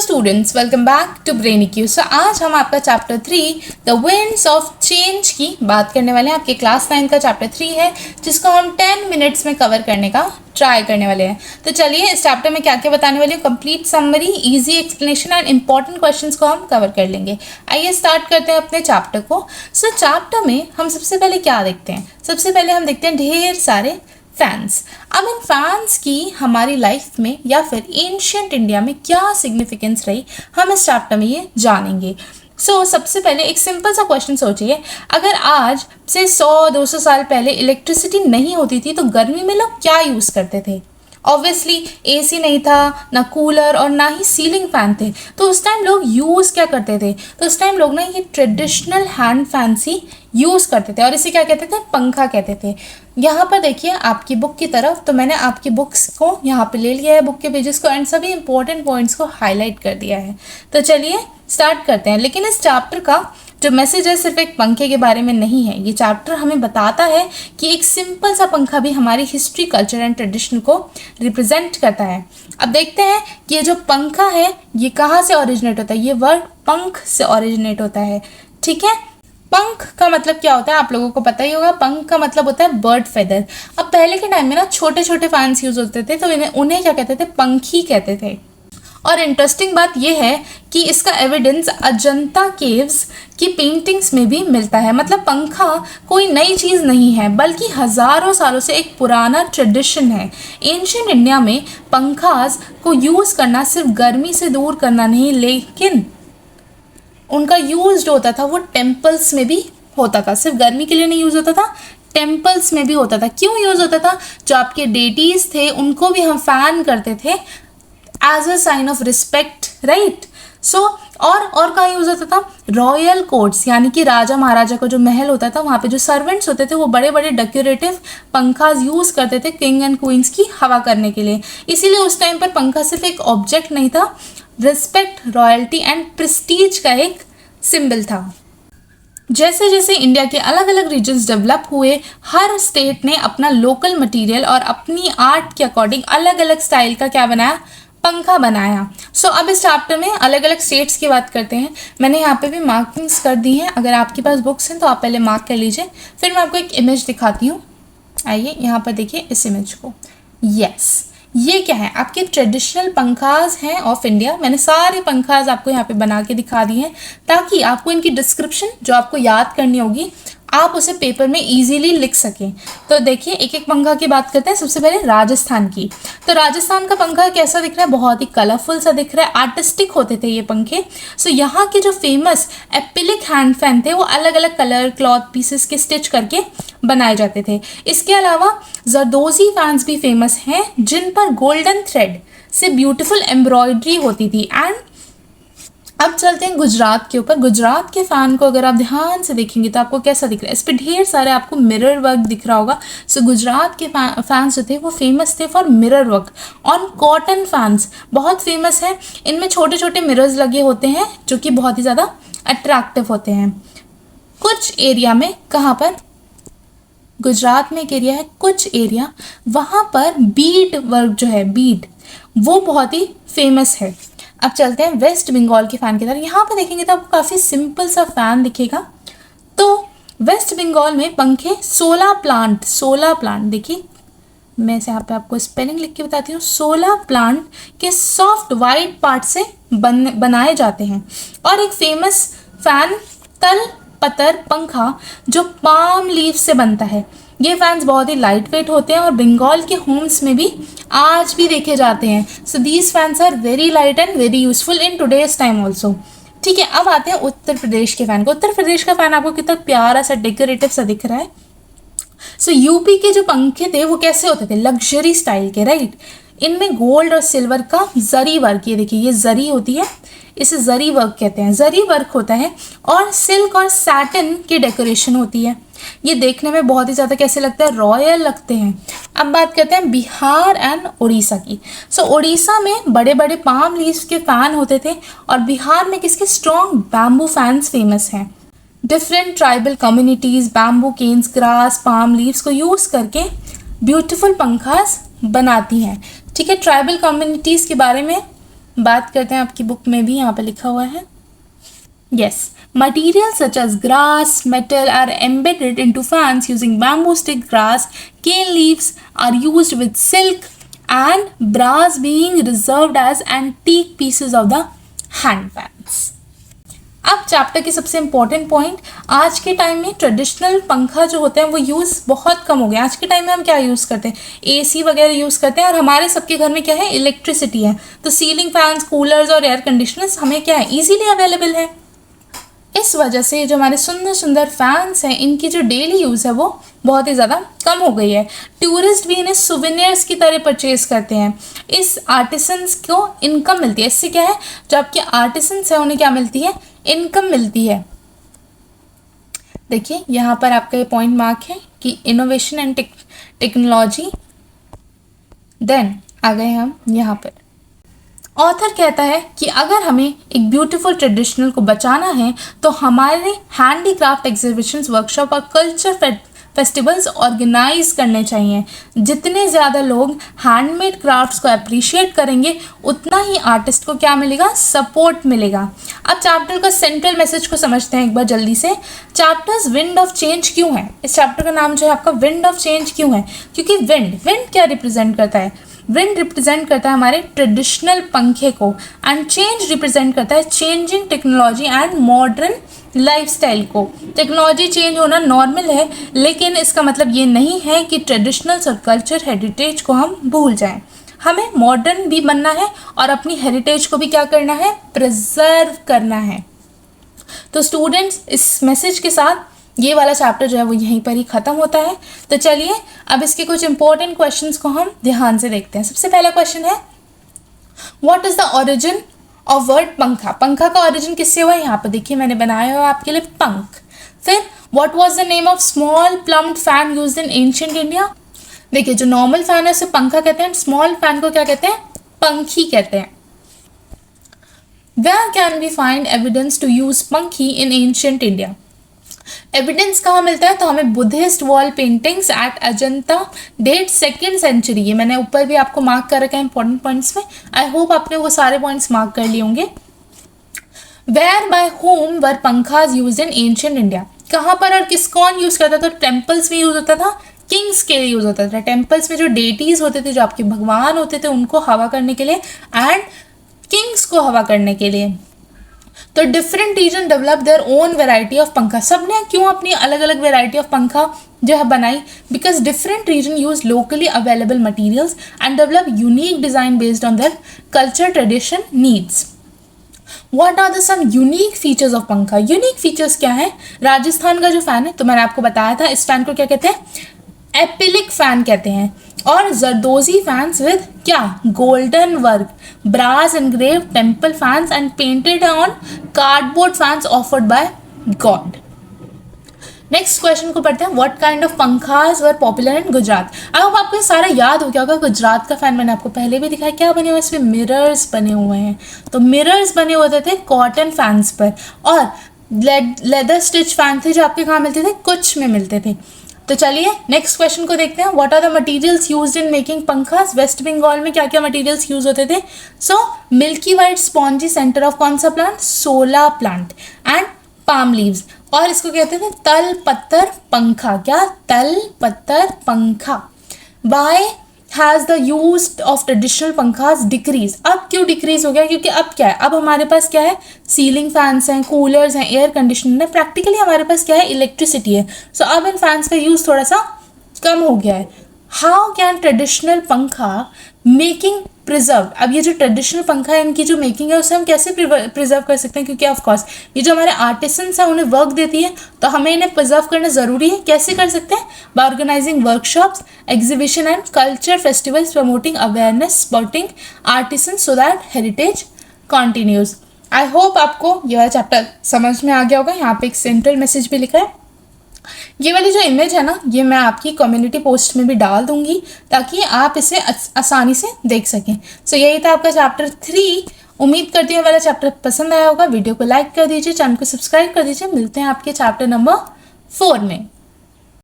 Students, welcome back to Brainiq. So आज हम आपका chapter 3 the winds of change की बात करने वाले हैं। आपके क्लास 9 का चैप्टर 3 है जिसको हम 10 मिनट्स में कवर करने का ट्राई करने वाले हैं। तो चलिए इस चैप्टर में क्या क्या बताने वाली हूँ, complete summary, easy explanation and important questions को हम कवर कर लेंगे। आइए स्टार्ट करते हैं अपने चैप्टर को। सो चैप्टर में हम सबसे पहले क्या देखते हैं? सबसे पहले हम देखते हैं ढेर सारे फैंस। अब इन फैंस की हमारी लाइफ में या फिर एंशियंट इंडिया में क्या सिग्निफिकेंस रही, हम इस चैप्टर में ये जानेंगे। सबसे पहले एक सिंपल सा क्वेश्चन सोचिए, अगर आज से 100-200 साल पहले इलेक्ट्रिसिटी नहीं होती थी तो गर्मी में लोग क्या यूज़ करते थे? ऑब्वियसली एसी नहीं था, ना कूलर और ना ही सीलिंग फैन थे। तो उस टाइम लोग यूज़ क्या करते थे? तो उस टाइम लोग ना ये ट्रेडिशनल हैंड फैंस ही यूज़ करते थे और इसे क्या कहते थे? पंखा कहते थे। यहाँ पर देखिए आपकी बुक की तरफ, तो मैंने आपकी बुक्स को यहाँ पे ले लिया है, बुक के पेजेस को, एंड सभी इंपॉर्टेंट पॉइंट्स को हाईलाइट कर दिया है। तो चलिए स्टार्ट करते हैं। लेकिन इस चैप्टर का जो मैसेज है सिर्फ एक पंखे के बारे में नहीं है। ये चैप्टर हमें बताता है कि एक सिंपल सा पंखा भी हमारी हिस्ट्री, कल्चर एंड ट्रेडिशन को रिप्रेजेंट करता है। अब देखते हैं कि ये जो पंखा है ये कहाँ से ओरिजिनेट होता है। ये वर्ड पंख से ओरिजिनेट होता है, ठीक है। पंख का मतलब क्या होता है आप लोगों को पता ही होगा। पंख का मतलब होता है बर्ड फेदर। अब पहले के टाइम में ना छोटे छोटे फैंस यूज होते थे, तो उन्हें क्या कहते थे? पंखी कहते थे। और इंटरेस्टिंग बात यह है कि इसका एविडेंस अजंता केव्स की पेंटिंग्स में भी मिलता है। मतलब पंखा कोई नई चीज़ नहीं है बल्कि हज़ारों सालों से एक पुराना ट्रेडिशन है। एंशिएंट इंडिया में पंखास को यूज़ करना सिर्फ गर्मी से दूर करना नहीं, लेकिन उनका यूज जो होता था वो टेम्पल्स में भी होता था। सिर्फ गर्मी के लिए नहीं यूज़ होता था, टेम्पल्स में भी होता था। क्यों यूज़ होता था? जो आपके डेटीज़ थे उनको भी हम फैन करते थे as a sign of respect, right. और कहाँ यूज़ होता था? रॉयल कोर्ट्स, यानी कि राजा महाराजा का जो महल होता था वहाँ पे जो सर्वेंट्स होते थे वो बड़े बड़े डेकोरेटिव पंखास यूज़ करते थे किंग एंड क्वींस की हवा करने के लिए। इसीलिए उस टाइम पर पंखा सिर्फ एक ऑब्जेक्ट नहीं था, रिस्पेक्ट, रॉयल्टी एंड प्रेस्टीज का एक सिंबल था। जैसे जैसे इंडिया के अलग अलग रीजन्स डेवलप हुए, हर स्टेट ने अपना लोकल मटेरियल और अपनी आर्ट के अकॉर्डिंग अलग अलग स्टाइल का क्या बनाया? पंखा बनाया। अब इस चैप्टर में अलग अलग स्टेट्स की बात करते हैं। मैंने यहाँ पे भी मार्किंग्स कर दी हैं। अगर आपके पास बुक्स हैं तो आप पहले मार्क कर लीजिए, फिर मैं आपको एक इमेज दिखाती हूँ। आइए यहाँ पर देखिए इस इमेज को। यस, ये क्या है? आपके ट्रेडिशनल पंखास हैं ऑफ इंडिया। मैंने सारे पंखास आपको यहाँ पे बना के दिखा दिए हैं ताकि आपको इनकी डिस्क्रिप्शन जो आपको याद करनी होगी आप उसे पेपर में इजीली लिख सकें। तो देखिए एक एक पंखा की बात करते हैं। सबसे पहले राजस्थान की। तो राजस्थान का पंखा कैसा दिख रहा है? बहुत ही कलरफुल सा दिख रहा है, आर्टिस्टिक होते थे ये पंखे। यहाँ के जो फेमस एपिलिक हैंड फैन थे वो अलग अलग कलर क्लॉथ पीसेस के स्टिच करके बनाए जाते थे। इसके अलावा जरदोजी फैंस भी फेमस हैं जिन पर गोल्डन थ्रेड से ब्यूटीफुल एम्ब्रॉयडरी होती थी। एंड अब चलते हैं गुजरात के ऊपर। गुजरात के फ़ैन को अगर आप ध्यान से देखेंगे तो आपको कैसा दिख रहा है? इस पर ढेर सारे आपको मिरर वर्क दिख रहा होगा। गुजरात के फैंस जो थे वो फेमस थे for mirror work on cotton fans. बहुत फेमस है। इनमें छोटे छोटे मिरर्स लगे होते हैं जो कि बहुत ही ज़्यादा अट्रैक्टिव होते हैं। कुछ एरिया में, कहाँ पर? गुजरात में एक एरिया है, कुछ एरिया वहाँ पर बीड वर्क जो है, बीड, वो बहुत ही फेमस है। अब चलते हैं वेस्ट बंगाल के फ़ैन की तरफ। यहाँ पर देखेंगे तो आपको काफ़ी सिंपल सा फ़ैन दिखेगा। तो वेस्ट बंगाल में पंखे 16 प्लांट, देखिए मैं इसे यहाँ पे आपको स्पेलिंग लिख के बताती हूँ। 16 प्लांट के सॉफ्ट वाइट पार्ट से बनाए जाते हैं। और एक फेमस फ़ैन तल पतर पंखा जो पाम लीफ से बनता है। ये फैंस बहुत ही लाइट वेट होते हैं और बंगाल के होम्स में भी आज भी देखे जाते हैं। These fans are very light and very useful in today's time also, ठीक है। अब आते हैं उत्तर प्रदेश के फ़ैन को। उत्तर प्रदेश का फ़ैन आपको कितना प्यारा सा डेकोरेटिव सा दिख रहा है। यूपी के जो पंखे थे वो कैसे होते थे? लग्जरी स्टाइल के, राइट। इनमें गोल्ड और सिल्वर का जरी वर्क, ये देखिए ये जरी होती है, इसे जरी वर्क कहते हैं। जरी वर्क होता है और सिल्क और सैटिन की डेकोरेशन होती है। ये देखने में बहुत ही ज़्यादा कैसे लगता है? रॉयल लगते हैं। अब बात करते हैं बिहार एंड उड़ीसा की। उड़ीसा में बड़े बड़े पाम लीव्स के फ़ैन होते थे और बिहार में किसके? स्ट्रॉन्ग बैम्बू फैंस फेमस हैं। Different tribal communities bamboo canes, grass, palm leaves को यूज़ करके ब्यूटीफुल पंखास बनाती हैं, ठीक है। ट्राइबल कम्युनिटीज़ के बारे में बात करते हैं, आपकी बुक में भी यहाँ पे लिखा हुआ है। Yes, materials such as grass, metal are embedded into fans using bamboo stick, grass, cane leaves are used with silk and brass being reserved as antique pieces of the hand fans. अब chapter की सबसे important point, आज के time में traditional पंखा जो होते हैं वो यूज़ बहुत कम हो गया। आज के टाइम में हम क्या यूज़ करते हैं, एसी वगैरह यूज़ करते हैं, और हमारे सबके घर में क्या है, इलेक्ट्रिसिटी है। तो सीलिंग फैंस, कूलर्स और एयर कंडीशनर्स हमें क्या है, ईजीली अवेलेबल है। इस वजह से जो हमारे सुंदर सुंदर फैंस हैं, इनकी जो डेली यूज़ है वो बहुत ही ज़्यादा कम हो गई है। टूरिस्ट भी इन्हें सुवेनियर्स की तरह परचेज करते हैं। इस आर्टिसंस को इनकम मिलती है। इससे क्या है, जो आपके आर्टिसंस हैं उन्हें क्या मिलती है, इनकम मिलती है। देखिए यहाँ पर आपका ये पॉइंट मार्क है कि इनोवेशन एंड टेक्नोलॉजी। देन आ गए हम यहाँ पर, ऑथर कहता है कि अगर हमें एक ब्यूटीफुल ट्रेडिशनल को बचाना है तो हमारे हैंडीक्राफ्ट एग्जीबिशंस, वर्कशॉप और कल्चर फेस्टिवल्स ऑर्गेनाइज करने चाहिए। जितने ज़्यादा लोग हैंडमेड क्राफ्ट्स को अप्रिशिएट करेंगे उतना ही आर्टिस्ट को क्या मिलेगा, सपोर्ट मिलेगा। अब चैप्टर का सेंट्रल मैसेज को समझते हैं एक बार जल्दी से। चैप्टर्स विंड ऑफ चेंज क्यों है, इस चैप्टर का नाम जो है आपका विंड ऑफ चेंज क्यों है, क्योंकि विंड क्या रिप्रेजेंट करता है, विंड रिप्रेजेंट करता है हमारे ट्रेडिशनल पंखे को, एंड चेंज रिप्रेजेंट करता है changing technology and modern lifestyle को। टेक्नोलॉजी चेंज होना नॉर्मल है, लेकिन इसका मतलब ये नहीं है कि ट्रेडिशनल्स और कल्चर हेरिटेज को हम भूल जाएं। हमें मॉडर्न भी बनना है और अपनी हेरिटेज को भी क्या करना है, प्रिजर्व करना है। तो स्टूडेंट्स, इस मैसेज के साथ ये वाला चैप्टर जो है वो यहीं पर ही ख़त्म होता है। तो चलिए अब इसके कुछ इंपॉर्टेंट क्वेश्चंस को हम ध्यान से देखते हैं। सबसे पहला क्वेश्चन है, what is the origin of word पंखा। पंखा का ओरिजिन किससे हुआ है, यहाँ पर देखिए मैंने बनाया हुआ आपके लिए पंख। फिर what was the name of small plumed fan used in ancient India. देखिए जो नॉर्मल फैन है उसे पंखा कहते हैं, स्मॉल फैन को क्या कहते हैं, पंखी कहते हैं। Where can we find evidence to use पंखी in ancient India? एविडेंस कहाँ मिलता है, तो हमें Buddhist wall paintings at Ajanta date 2nd century. ये मैंने ऊपर भी आपको मार्क कर रखा है इंपॉर्टेंट पॉइंट्स में। आई होप आपने वो सारे पॉइंट्स मार्क कर लिए होंगे। Where by whom were pankhas use in ancient India. कहाँ पर और कौन यूज़ करता था, तो टेम्पल्स में यूज़ होता था, किंग्स के लिए यूज़ होता था। टेम्पल्स में जो डेटीज़ होते थे, जो आपके भगवान होते थे, उनको हवा करने के लिए, एंड किंग्स को हवा करने के लिए। तो different region develop their own variety of pankha. सब ने क्यों अपनी अलग अलग वेराइटी ऑफ पंखा जो है बनाई, because different region use locally available materials and develop unique design based on their culture, tradition, needs. What are the some unique features of pankha. Unique features क्या है, राजस्थान का जो फैन है, तो मैंने आपको बताया था इस फैन को क्या कहते हैं, एपिलिक फैन कहते हैं। और जरदोजी फैंस विद क्या, golden work, brass engrave temple fans and painted on cardboard fans offered by god. Next question को पढ़ते हैं, what kind of pankhas were popular in Gujarat. अब आपको ये सारा याद हो गया होगा, गुजरात का फैन मैंने आपको पहले भी दिखाया, क्या बने हुए इसमें, मिरर्स बने हुए हैं। तो मिरर्स बने होते थे कॉटन फैंस पर, और लेदर स्टिच फैन थे जो आपके कहाँ मिलते थे, कुछ में मिलते थे। तो चलिए नेक्स्ट क्वेश्चन को देखते हैं, what are the materials used in making pankhas. West Bengal में क्या क्या मटेरियल्स यूज होते थे, so milky white spongy centre of कौन सा प्लांट, सोला प्लांट, एंड पाम लीव्स। और इसको कहते थे तल पत्थर पंखा। क्या, तल पत्थर पंखा। By has the use of traditional pankhas decrease. अब क्यों डिक्रीज हो गया, क्योंकि अब क्या है, अब हमारे पास क्या है, सीलिंग फैंस हैं, कूलर्स हैं, एयर कंडीशनर है, प्रैक्टिकली हमारे पास क्या है, इलेक्ट्रिसिटी है। सो अब इन फैंस का यूज़ थोड़ा सा कम हो गया है। हाउ कैन ट्रेडिशनल पंखा मेकिंग प्रिजर्व। अब ये जो ट्रेडिशनल पंखा है, इनकी जो मेकिंग है उसे हम कैसे प्रिजर्व कर सकते हैं, क्योंकि ऑफकोर्स ये जो हमारे आर्टिसंस हैं उन्हें वर्क देती है, तो हमें इन्हें प्रिजर्व करना ज़रूरी है। कैसे कर सकते हैं, by organizing workshops, exhibition and culture festivals, promoting awareness, supporting artisans so that heritage continues. I hope आपको यह चैप्टर समझ में आ गया होगा। यहाँ पे एक सेंट्रल मैसेज भी लिखा है। ये वाली जो इमेज है ना, ये मैं आपकी कम्युनिटी पोस्ट में भी डाल दूंगी ताकि आप इसे आसानी से देख सकें। सो यही था आपका चैप्टर 3। उम्मीद करती हूँ वाला चैप्टर पसंद आया होगा। वीडियो को लाइक कर दीजिए, चैनल को सब्सक्राइब कर दीजिए। मिलते हैं आपके चैप्टर नंबर 4 में।